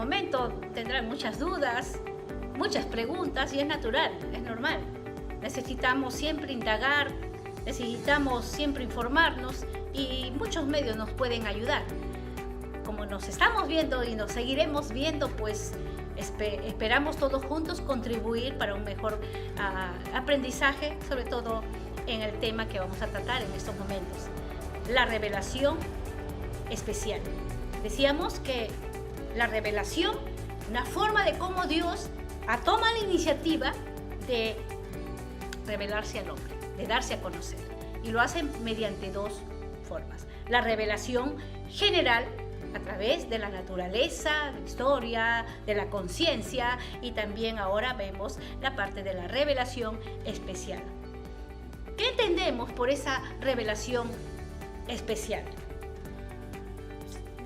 momento tendrán muchas dudas, muchas preguntas y es natural, es normal. Necesitamos siempre indagar, necesitamos siempre informarnos y muchos medios nos pueden ayudar. Como nos estamos viendo y nos seguiremos viendo, pues esperamos todos juntos contribuir para un mejor aprendizaje, sobre todo en el tema que vamos a tratar en estos momentos, la revelación especial. Decíamos que la revelación, una forma de cómo Dios toma la iniciativa de revelarse al hombre, de darse a conocer, y lo hace mediante dos formas. La revelación general, a través de la naturaleza, de la historia, de la conciencia, y también ahora vemos la parte de la revelación especial. ¿Qué entendemos por esa revelación especial?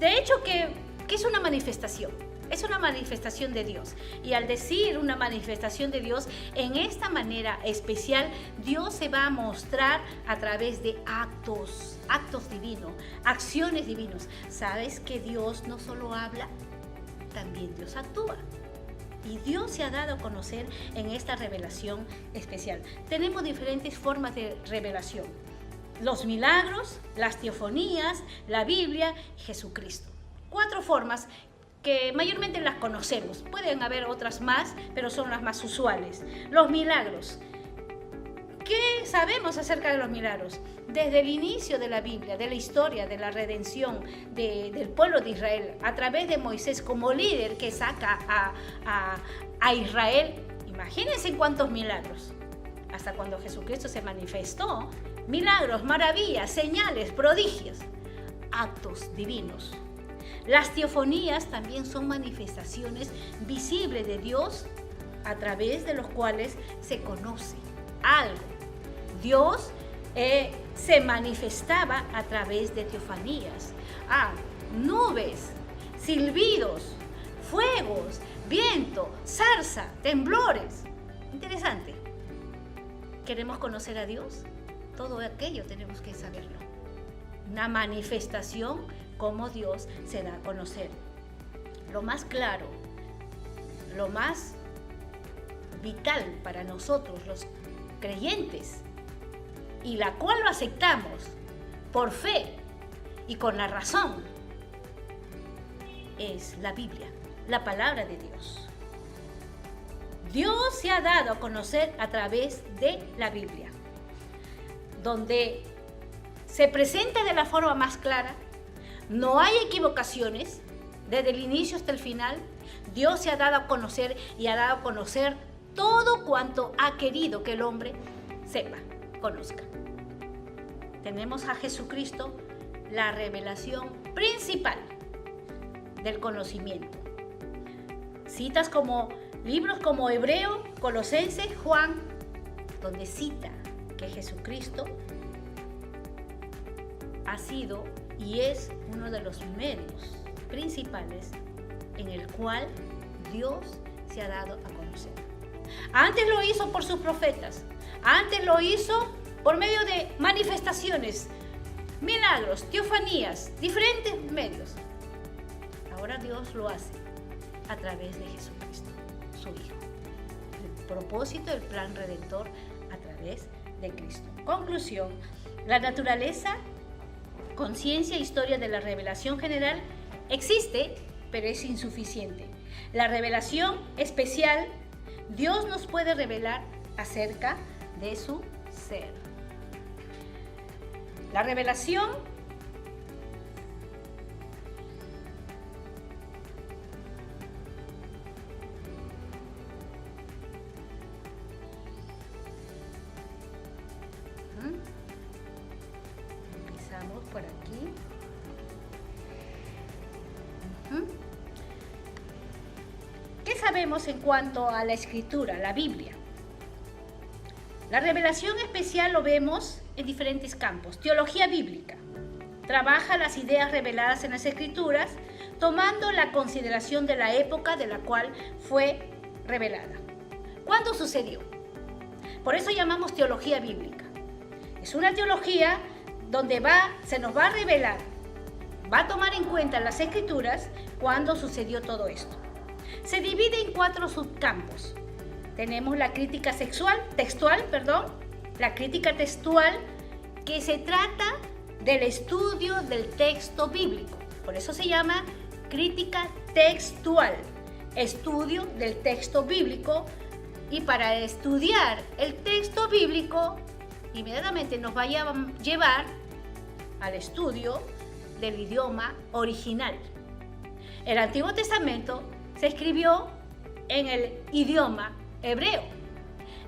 De hecho, que es una manifestación. Es una manifestación de Dios. Y al decir una manifestación de Dios, en esta manera especial, Dios se va a mostrar a través de actos divinos, acciones divinas. ¿Sabes que Dios no solo habla? También Dios actúa. Y Dios se ha dado a conocer en esta revelación especial. Tenemos diferentes formas de revelación: los milagros, las teofanías, la Biblia, Jesucristo. 4 formas que mayormente las conocemos. Pueden haber otras más, pero son las más usuales. Los milagros. ¿Qué sabemos acerca de los milagros? Desde el inicio de la Biblia, de la historia, de la redención del pueblo de Israel, a través de Moisés como líder que saca a Israel, imagínense cuántos milagros. Hasta cuando Jesucristo se manifestó, milagros, maravillas, señales, prodigios, actos divinos. Las teofanías también son manifestaciones visibles de Dios a través de los cuales se conoce algo. Dios se manifestaba a través de teofanías, nubes, silbidos, fuegos, viento, zarza, temblores. Interesante. ¿Queremos conocer a Dios? Todo aquello tenemos que saberlo. Una manifestación como Dios se da a conocer. Lo más claro, lo más vital para nosotros los creyentes, y la cual lo aceptamos por fe y con la razón, es la Biblia, la palabra de Dios. Dios se ha dado a conocer a través de la Biblia, donde se presenta de la forma más clara. No hay equivocaciones, desde el inicio hasta el final. Dios se ha dado a conocer y ha dado a conocer todo cuanto ha querido que el hombre sepa, conozca. Tenemos a Jesucristo, la revelación principal del conocimiento. Citas como libros como Hebreo, Colosenses, Juan, donde cita que Jesucristo ha sido y es uno de los medios principales en el cual Dios se ha dado a conocer. Antes lo hizo por sus profetas, antes lo hizo por medio de manifestaciones, milagros, teofanías, diferentes medios. Ahora Dios lo hace a través de Jesucristo, su Hijo. El propósito del plan redentor a través de Cristo. Conclusión: la naturaleza, conciencia e historia de la revelación general existe, pero es insuficiente. La revelación especial, Dios nos puede revelar acerca de su ser. La revelación empezamos por aquí. ¿Qué sabemos en cuanto a la escritura, la Biblia? La revelación especial lo vemos en diferentes campos. Teología bíblica. Trabaja las ideas reveladas en las escrituras, tomando la consideración de la época de la cual fue revelada. ¿Cuándo sucedió? Por eso llamamos teología bíblica. Es una teología donde se nos va a revelar, va a tomar en cuenta las escrituras cuándo sucedió todo esto. Se divide en 4 subcampos. Tenemos la crítica textual, la crítica textual, que se trata del estudio del texto bíblico. Por eso se llama crítica textual, estudio del texto bíblico. Y para estudiar el texto bíblico, inmediatamente nos va a llevar al estudio del idioma original. El Antiguo Testamento se escribió en el idioma hebreo.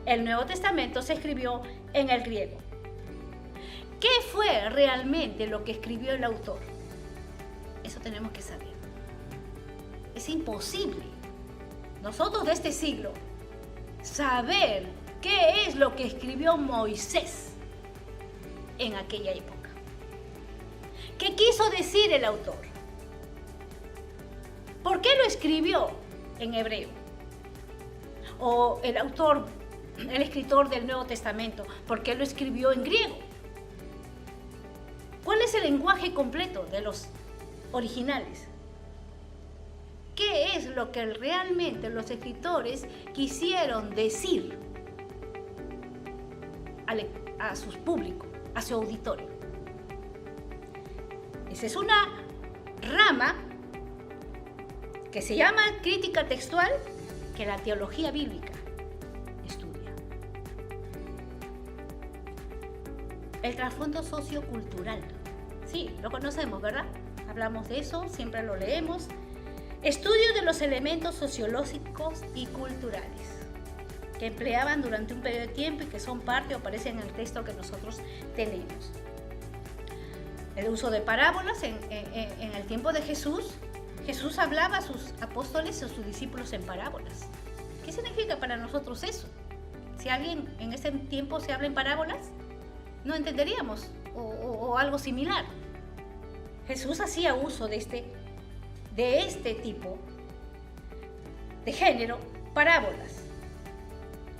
El Nuevo Testamento se escribió en el griego. ¿Qué fue realmente lo que escribió el autor? Eso tenemos que saber. Es imposible, nosotros de este siglo, saber qué es lo que escribió Moisés en aquella época. ¿Qué quiso decir el autor? ¿Por qué lo escribió en hebreo? O el autor, el escritor del Nuevo Testamento, ¿por qué lo escribió en griego? ¿Cuál es el lenguaje completo de los originales? ¿Qué es lo que realmente los escritores quisieron decir a su público, a su auditorio? Esa es una rama que se llama crítica textual, que la teología bíblica estudia. El trasfondo sociocultural. Sí, lo conocemos, ¿verdad? Hablamos de eso, siempre lo leemos. Estudio de los elementos sociológicos y culturales que empleaban durante un periodo de tiempo y que son parte o aparecen en el texto que nosotros tenemos. El uso de parábolas en el tiempo de Jesús. Jesús hablaba a sus apóstoles y a sus discípulos en parábolas. ¿Qué significa para nosotros eso? Si alguien en ese tiempo se habla en parábolas, no entenderíamos, o algo similar. Jesús hacía uso de este tipo de género, parábolas,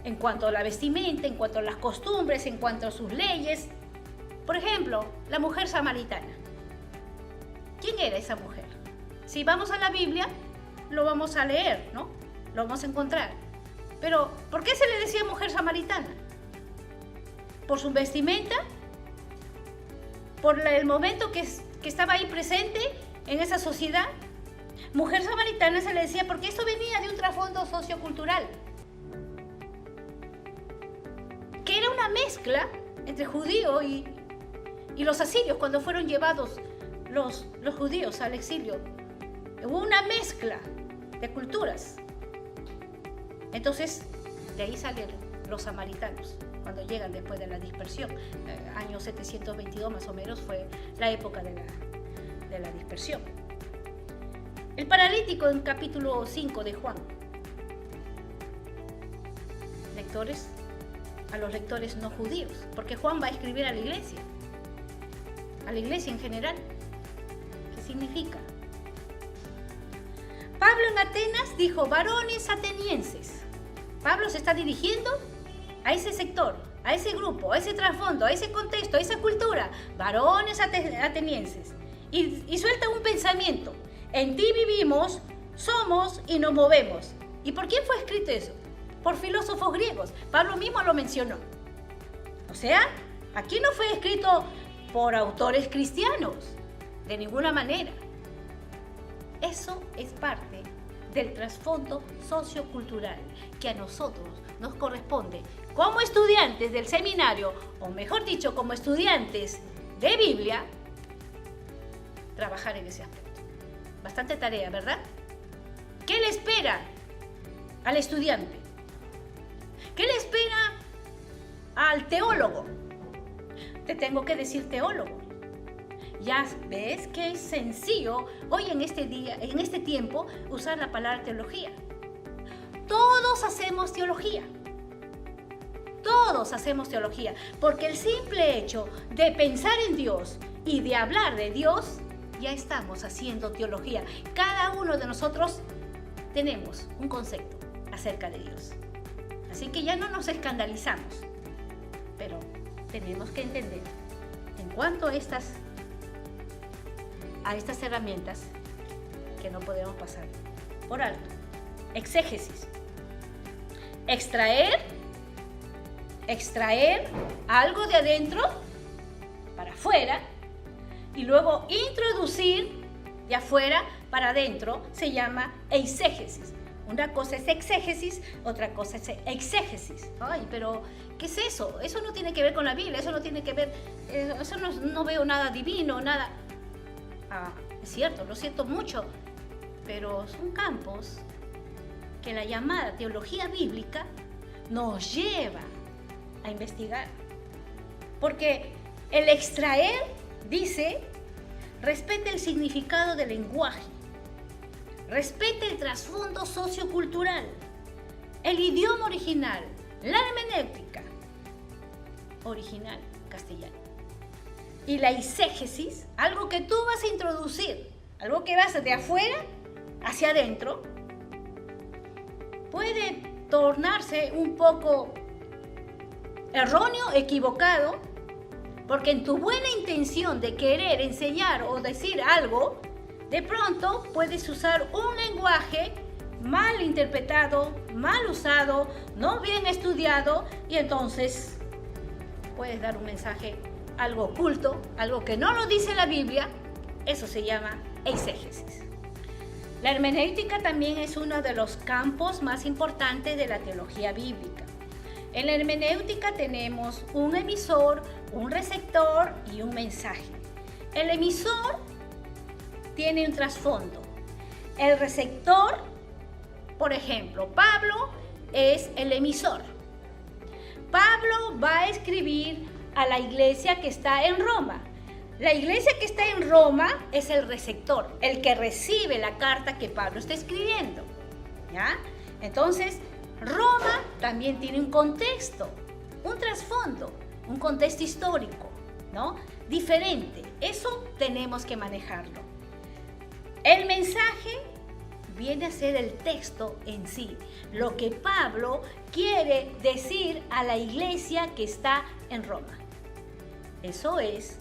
en cuanto a la vestimenta, en cuanto a las costumbres, en cuanto a sus leyes. Por ejemplo, la mujer samaritana. ¿Quién era esa mujer? Si vamos a la Biblia, lo vamos a leer, ¿no? Lo vamos a encontrar. Pero, ¿por qué se le decía mujer samaritana? ¿Por su vestimenta? ¿Por el momento que estaba ahí presente en esa sociedad? Mujer samaritana se le decía porque esto venía de un trasfondo sociocultural, que era una mezcla entre judío y los asirios. Cuando fueron llevados los judíos al exilio, hubo una mezcla de culturas. Entonces, de ahí salen los samaritanos, cuando llegan después de la dispersión. Año 722 más o menos fue la época de la dispersión. El paralítico en capítulo 5 de Juan. Lectores, a los lectores no judíos, porque Juan va a escribir a la iglesia en general. ¿Qué significa? Pablo en Atenas dijo: varones atenienses. Pablo se está dirigiendo a ese sector, a ese grupo, a ese trasfondo, a ese contexto, a esa cultura. Varones atenienses. Y suelta un pensamiento. En ti vivimos, somos y nos movemos. ¿Y por quién fue escrito eso? Por filósofos griegos. Pablo mismo lo mencionó. O sea, aquí no fue escrito por autores cristianos, de ninguna manera. Eso es parte del trasfondo sociocultural que a nosotros nos corresponde como estudiantes del seminario, o mejor dicho, como estudiantes de Biblia, trabajar en ese aspecto. Bastante tarea, ¿verdad? ¿Qué le espera al estudiante? ¿Qué le espera al teólogo? Te tengo que decir teólogo. Ya ves que es sencillo hoy en este tiempo, usar la palabra teología. Todos hacemos teología. Todos hacemos teología, porque el simple hecho de pensar en Dios y de hablar de Dios, ya estamos haciendo teología. Cada uno de nosotros tenemos un concepto acerca de Dios. Así que ya no nos escandalizamos, pero tenemos que entender en cuanto a estas herramientas que no podemos pasar por alto. exégesis. Extraer algo de adentro para afuera y luego introducir de afuera para adentro se llama eisegesis. Una cosa es exégesis, otra cosa es exégesis. Ay, pero ¿qué es eso? Eso no tiene que ver con la Biblia, eso no tiene que ver, eso no veo nada divino, nada. Ah, es cierto, lo siento mucho, pero son campos que la llamada teología bíblica nos lleva a investigar. Porque el extraer dice, respete el significado del lenguaje, respete el trasfondo sociocultural, el idioma original, la hermenéutica original castellano. Y la eisegesis, algo que tú vas a introducir, algo que vas de afuera hacia adentro, puede tornarse un poco erróneo, equivocado, porque en tu buena intención de querer enseñar o decir algo, de pronto puedes usar un lenguaje mal interpretado, mal usado, no bien estudiado, y entonces puedes dar un mensaje algo oculto, algo que no lo dice la Biblia. Eso se llama eisegesis. La hermenéutica también es uno de los campos más importantes de la teología bíblica. En la hermenéutica tenemos un emisor, un receptor y un mensaje. El emisor tiene un trasfondo. El receptor, por ejemplo, Pablo es el emisor. Pablo va a escribir a la iglesia que está en Roma. La iglesia que está en Roma es el receptor, el que recibe la carta que Pablo está escribiendo. ¿Ya? Entonces, Roma también tiene un contexto, un trasfondo, un contexto histórico, ¿no? Diferente. Eso tenemos que manejarlo. El mensaje viene a ser el texto en sí, lo que Pablo quiere decir a la iglesia que está en Roma. Eso es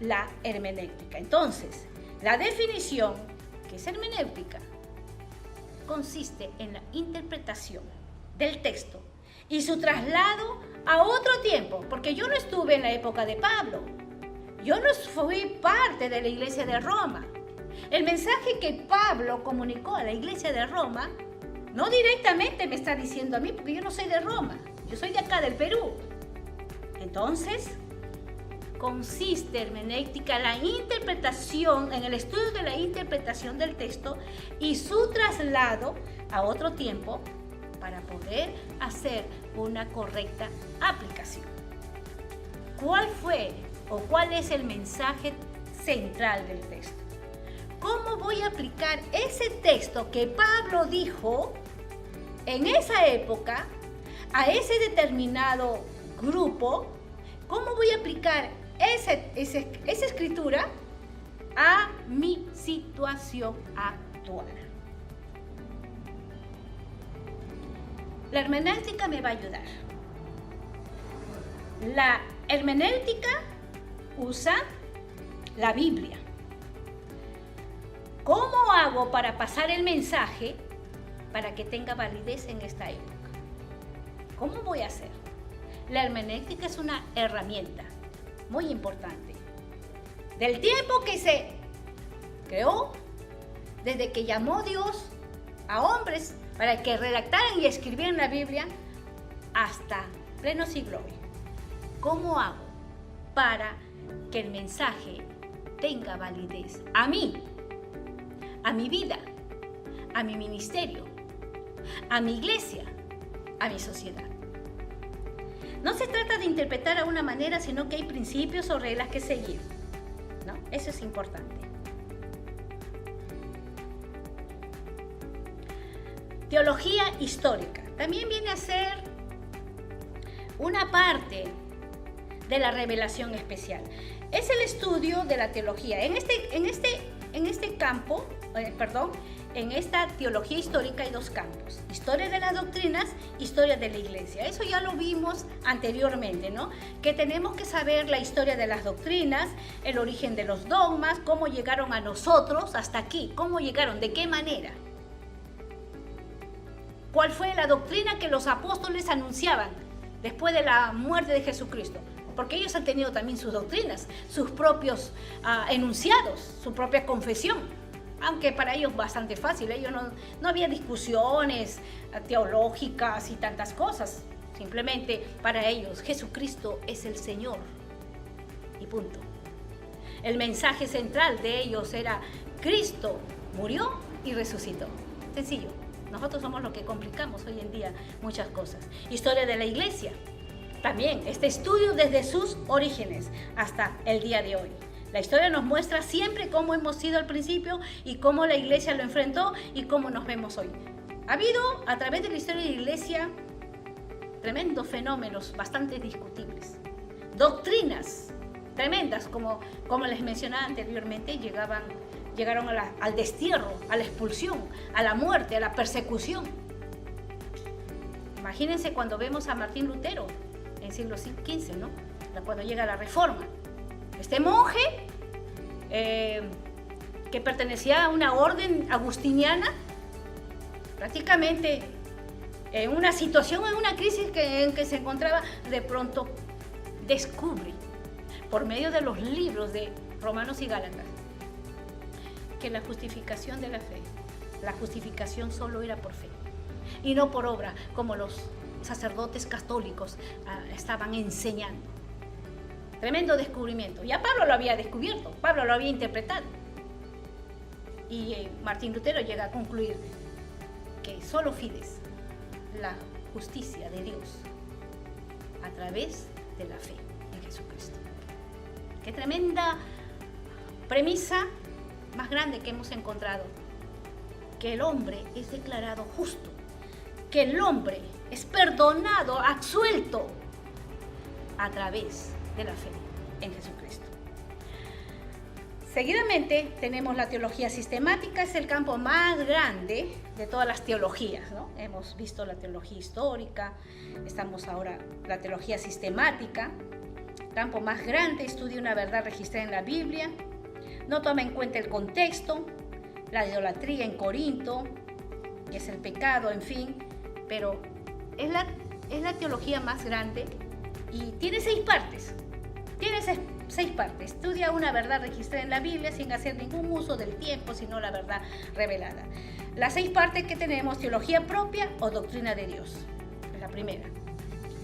la hermenéutica. Entonces, la definición, que es hermenéutica, consiste en la interpretación del texto y su traslado a otro tiempo, porque yo no estuve en la época de Pablo, yo no fui parte de la iglesia de Roma. El mensaje que Pablo comunicó a la iglesia de Roma no directamente me está diciendo a mí, porque yo no soy de Roma, yo soy de acá del Perú. Entonces, consiste hermenéutica la interpretación, en el estudio de la interpretación del texto y su traslado a otro tiempo para poder hacer una correcta aplicación. ¿Cuál fue o cuál es el mensaje central del texto? ¿Cómo voy a aplicar ese texto que Pablo dijo en esa época a ese determinado grupo? ¿Cómo voy a aplicar esa escritura a mi situación actual? La hermenéutica me va a ayudar. La hermenéutica usa la Biblia. ¿Cómo hago para pasar el mensaje para que tenga validez en esta época? ¿Cómo voy a hacer? La hermenéutica es una herramienta muy importante. Del tiempo que se creó, desde que llamó Dios a hombres para que redactaran y escribieran la Biblia, hasta pleno siglo hoy. ¿Cómo hago para que el mensaje tenga validez a mí, a mi vida, a mi ministerio, a mi iglesia, a mi sociedad? No se trata de interpretar a una manera, sino que hay principios o reglas que seguir, ¿no? Eso es importante. Teología histórica. También viene a ser una parte de la revelación especial. Es el estudio de la teología. En este campo, en esta teología histórica hay dos campos: historia de las doctrinas, historia de la iglesia. Eso ya lo vimos anteriormente, ¿no? Que tenemos que saber la historia de las doctrinas, el origen de los dogmas, cómo llegaron a nosotros hasta aquí, cómo llegaron, de qué manera. ¿Cuál fue la doctrina que los apóstoles anunciaban después de la muerte de Jesucristo? Porque ellos han tenido también sus doctrinas, sus propios enunciados, su propia confesión. Aunque para ellos bastante fácil, ellos no había discusiones teológicas y tantas cosas. Simplemente para ellos Jesucristo es el Señor y punto. El mensaje central de ellos era: Cristo murió y resucitó. Sencillo. Nosotros somos los que complicamos hoy en día muchas cosas. Historia de la iglesia. También este estudio desde sus orígenes hasta el día de hoy. La historia nos muestra siempre cómo hemos sido al principio y cómo la iglesia lo enfrentó y cómo nos vemos hoy. Ha habido a través de la historia de la iglesia tremendos fenómenos bastante discutibles. Doctrinas tremendas, como les mencionaba anteriormente, llegaron al destierro, a la expulsión, a la muerte, a la persecución. Imagínense cuando vemos a Martín Lutero en el siglo XV, ¿no? Cuando llega la Reforma. Este monje, que pertenecía a una orden agustiniana, prácticamente en una situación, en una crisis en que se encontraba, de pronto descubre, por medio de los libros de Romanos y Gálatas, que la justificación de la fe, la justificación solo era por fe y no por obra, como los sacerdotes católicos estaban enseñando. Tremendo descubrimiento. Ya Pablo lo había descubierto, Pablo lo había interpretado. Y Martín Lutero llega a concluir que solo fides, la justicia de Dios, a través de la fe en Jesucristo. Qué tremenda premisa más grande que hemos encontrado, que el hombre es declarado justo, que el hombre es perdonado, absuelto a través de la fe en Jesucristo. Seguidamente tenemos la teología sistemática, es el campo más grande de todas las teologías, ¿no? Hemos visto la teología histórica, estamos ahora la teología sistemática, campo más grande, estudia una verdad registrada en la Biblia, no toma en cuenta el contexto, la idolatría en Corinto, que es el pecado, en fin, pero es la teología más grande y tiene 6 partes. Estudia una verdad registrada en la Biblia sin hacer ningún uso del tiempo, sino la verdad revelada. Las 6 partes que tenemos: teología propia o doctrina de Dios. Es la primera.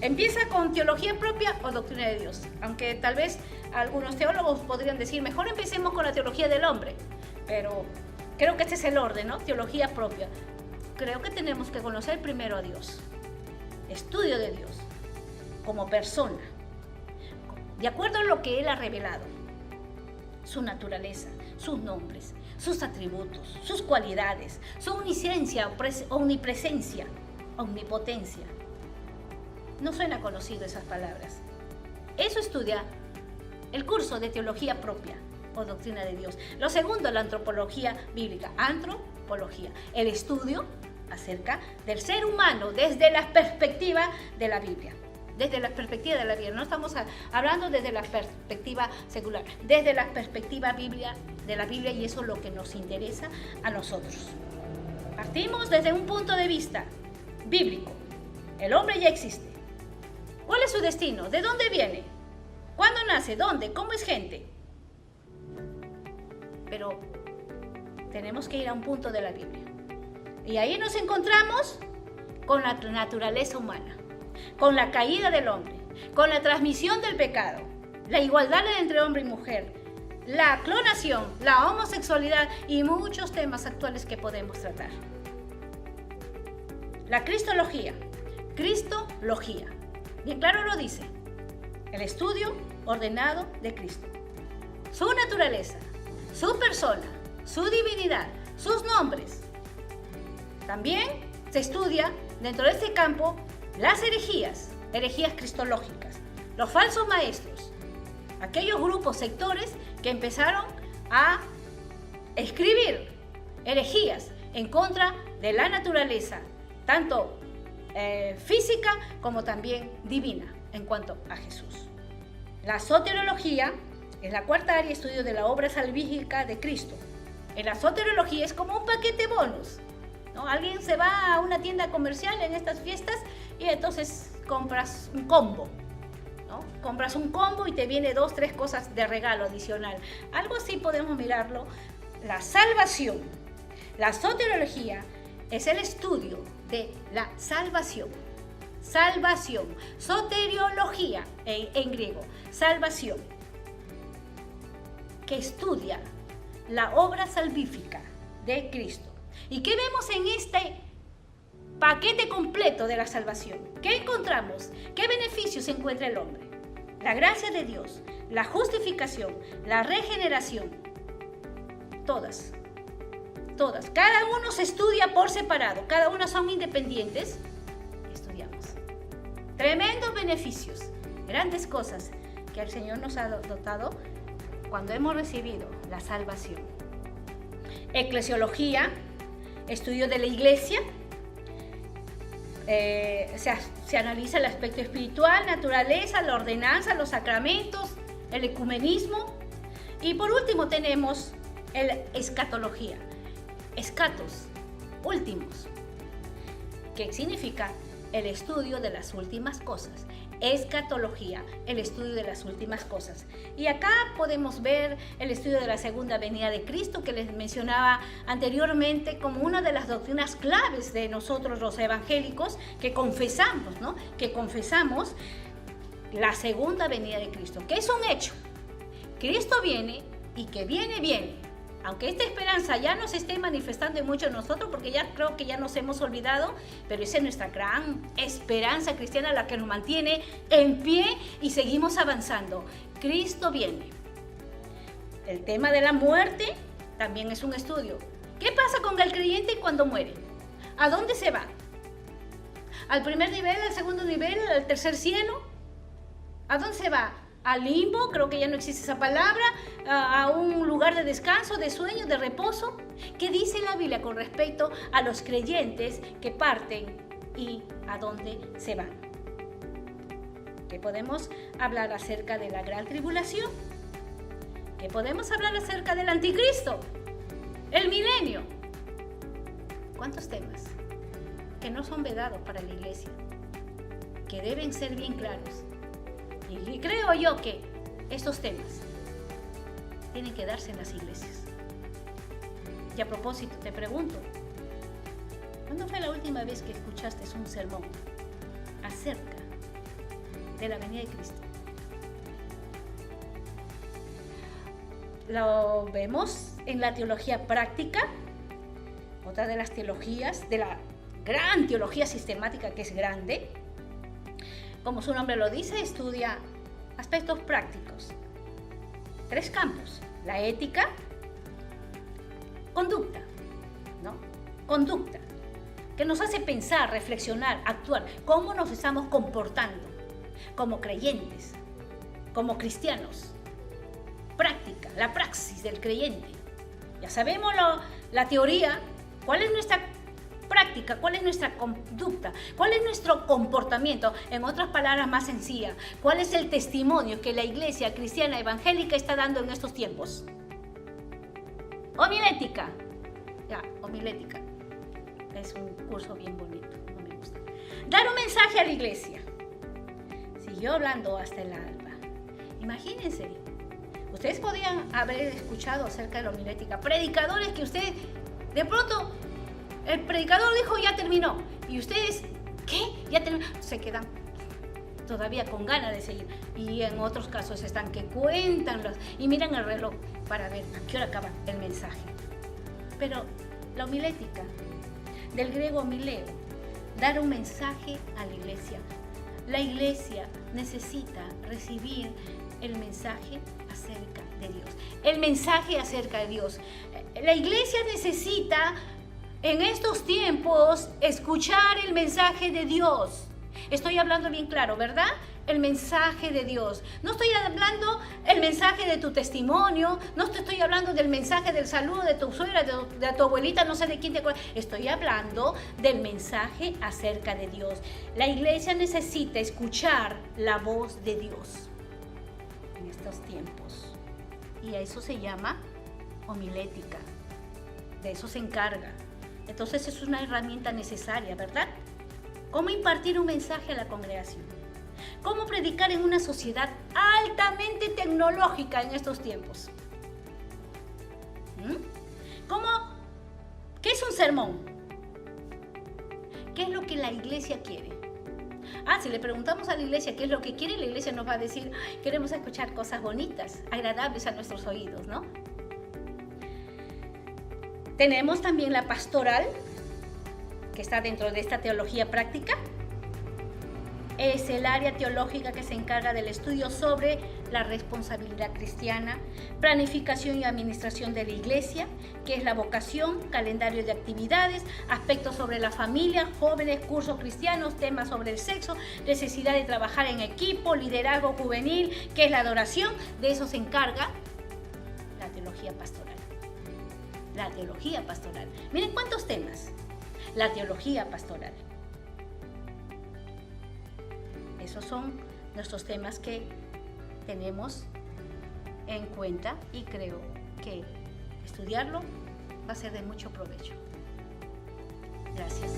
Empieza con teología propia o doctrina de Dios, aunque tal vez algunos teólogos podrían decir, mejor empecemos con la teología del hombre, pero creo que este es el orden, ¿no? Teología propia. Creo que tenemos que conocer primero a Dios, estudio de Dios como persona, de acuerdo a lo que Él ha revelado, su naturaleza, sus nombres, sus atributos, sus cualidades, su omnisciencia, omnipresencia, omnipotencia. No suena conocido esas palabras. Eso estudia el curso de teología propia o doctrina de Dios. Lo segundo, la antropología bíblica. Antropología, el estudio acerca del ser humano desde la perspectiva de la Biblia. Desde la perspectiva de la Biblia. No estamos hablando desde la perspectiva secular, desde la perspectiva de la Biblia, y eso es lo que nos interesa a nosotros. Partimos desde un punto de vista bíblico. El hombre ya existe. ¿Cuál es su destino? ¿De dónde viene? ¿Cuándo nace? ¿Dónde? ¿Cómo es gente? Pero tenemos que ir a un punto de la Biblia. Y ahí nos encontramos con la naturaleza humana, con la caída del hombre, con la transmisión del pecado, la igualdad entre hombre y mujer, la clonación, la homosexualidad y muchos temas actuales que podemos tratar. La cristología. Bien claro lo dice, el estudio ordenado de Cristo, su naturaleza, su persona, su divinidad, sus nombres. También se estudia dentro de este campo las herejías cristológicas, los falsos maestros, aquellos grupos, sectores que empezaron a escribir herejías en contra de la naturaleza, tanto física como también divina en cuanto a Jesús. La soteriología es la cuarta área de estudio de la obra salvífica de Cristo. En la soteriología es como un paquete bonus, ¿no? Alguien se va a una tienda comercial en estas fiestas y entonces compras un combo, ¿no? Compras un combo y te viene 2, 3 cosas de regalo adicional. Algo así podemos mirarlo. La salvación, la soteriología, es el estudio de la salvación. Salvación, soteriología en griego, salvación, que estudia la obra salvífica de Cristo. ¿Y qué vemos en este paquete completo de la salvación? ¿Qué encontramos? ¿Qué beneficios encuentra el hombre? La gracia de Dios, la justificación, la regeneración, todas. Cada uno se estudia por separado, cada uno son independientes. Estudiamos. Tremendos beneficios, grandes cosas que el Señor nos ha dotado cuando hemos recibido la salvación. Eclesiología, estudio de la iglesia. Se analiza el aspecto espiritual, naturaleza, la ordenanza, los sacramentos, el ecumenismo. Y por último tenemos el escatología. Escatos, últimos, que significa el estudio de las últimas cosas. Escatología, el estudio de las últimas cosas. Y acá podemos ver el estudio de la segunda venida de Cristo, que les mencionaba anteriormente como una de las doctrinas claves de nosotros los evangélicos, que confesamos, ¿no? Que confesamos la segunda venida de Cristo, que es un hecho. Cristo viene y que viene. Aunque esta esperanza ya no se esté manifestando en muchos de nosotros, porque ya creo que ya nos hemos olvidado, pero esa es nuestra gran esperanza cristiana, la que nos mantiene en pie y seguimos avanzando. Cristo viene. El tema de la muerte también es un estudio. ¿Qué pasa con el creyente cuando muere? ¿A dónde se va? ¿Al primer nivel, al segundo nivel, al tercer cielo? ¿A dónde se va? Al limbo, creo que ya no existe esa palabra, a un lugar de descanso, de sueño, de reposo. ¿Qué dice la Biblia con respecto a los creyentes que parten y a dónde se van? ¿Qué podemos hablar acerca de la gran tribulación? ¿Qué podemos hablar acerca del anticristo? El milenio. ¿Cuántos temas que no son vedados para la iglesia? Que deben ser bien claros. Y creo yo que estos temas tienen que darse en las iglesias. Y a propósito, te pregunto, ¿cuándo fue la última vez que escuchaste un sermón acerca de la venida de Cristo? Lo vemos en la teología práctica, otra de las teologías, de la gran teología sistemática, que es grande. Como su nombre lo dice, estudia aspectos prácticos. 3 campos: la ética, conducta, ¿no? Conducta, que nos hace pensar, reflexionar, actuar, cómo nos estamos comportando como creyentes, como cristianos. Práctica, la praxis del creyente. Ya sabemos la teoría, cuál es nuestra práctica, cuál es nuestra conducta, cuál es nuestro comportamiento, en otras palabras más sencillas, cuál es el testimonio que la iglesia cristiana evangélica está dando en estos tiempos. Homilética, homilética, es un curso bien bonito, no me gusta. Dar un mensaje a la iglesia. Siguió hablando hasta el alba. Imagínense, ustedes podían haber escuchado acerca de la homilética, predicadores que ustedes de pronto, el predicador dijo ya terminó, y ustedes, ¿qué? Ya terminó. Se quedan todavía con ganas de seguir. Y en otros casos están que cuentan y miran el reloj para ver a qué hora acaba el mensaje. Pero la homilética, del griego homileo, dar un mensaje a la iglesia. La iglesia necesita recibir el mensaje acerca de Dios. El mensaje acerca de Dios. La iglesia necesita en estos tiempos escuchar el mensaje de Dios. Estoy hablando bien claro, ¿verdad? El mensaje de Dios. No estoy hablando el mensaje de tu testimonio, no te estoy hablando del mensaje del saludo de tu suegra, de tu abuelita, no sé de quién te acuerdas. Estoy hablando del mensaje acerca de Dios. La iglesia necesita escuchar la voz de Dios en estos tiempos. Y a eso se llama homilética. De eso se encarga. Entonces es una herramienta necesaria, ¿verdad? ¿Cómo impartir un mensaje a la congregación? ¿Cómo predicar en una sociedad altamente tecnológica en estos tiempos? ¿Qué es un sermón? ¿Qué es lo que la iglesia quiere? Si le preguntamos a la iglesia qué es lo que quiere, la iglesia nos va a decir, queremos escuchar cosas bonitas, agradables a nuestros oídos, ¿no? Tenemos también la pastoral, que está dentro de esta teología práctica. Es el área teológica que se encarga del estudio sobre la responsabilidad cristiana, planificación y administración de la iglesia, que es la vocación, calendario de actividades, aspectos sobre la familia, jóvenes, cursos cristianos, temas sobre el sexo, necesidad de trabajar en equipo, liderazgo juvenil, que es la adoración. De eso se encarga la teología pastoral. La teología pastoral. Miren cuántos temas. La teología pastoral. Esos son nuestros temas que tenemos en cuenta y creo que estudiarlo va a ser de mucho provecho. Gracias.